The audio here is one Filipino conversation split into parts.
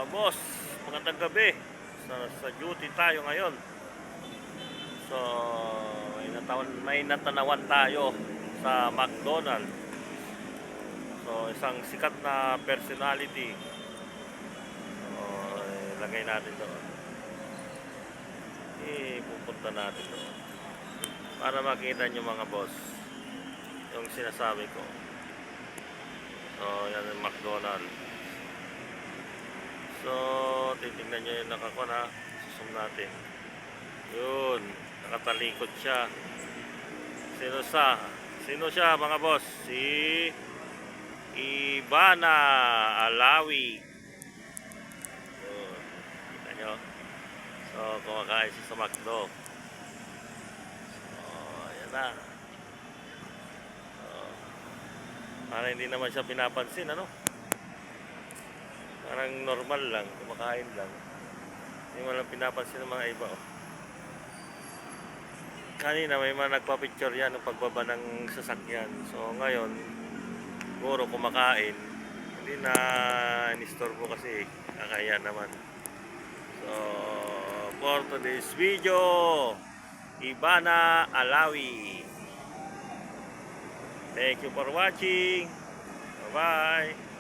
Boss, magandang gabi. Sa duty tayo ngayon. So, may natanawan tayo sa McDonald's. So, isang sikat na personality. So, ilagay natin doon. Pupunta natin doon. Para makita nyo mga boss, yung sinasabi ko. So, yan yung McDonald's. So, titignan nyo yung nakakuna. Susum natin. Yun, nakatalikod siya. Sino siya mga boss? Si Ivana Alawi. Kita nyo. So, kumakain siya sa McDo. So, ayan na. So, para hindi naman siya pinapansin, ano? Parang normal lang, kumakain lang. Hindi mo lang pinapansin ng mga iba, oh. Kanina may mga nagpa-picture yan ng pagbaba ng sasakyan. So ngayon, siguro kumakain. Hindi na inistorbo kasi kakaya naman. So, for today's video, Ivana Alawi. Thank you for watching. Bye-bye.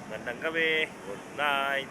Magandang gabi. Good night.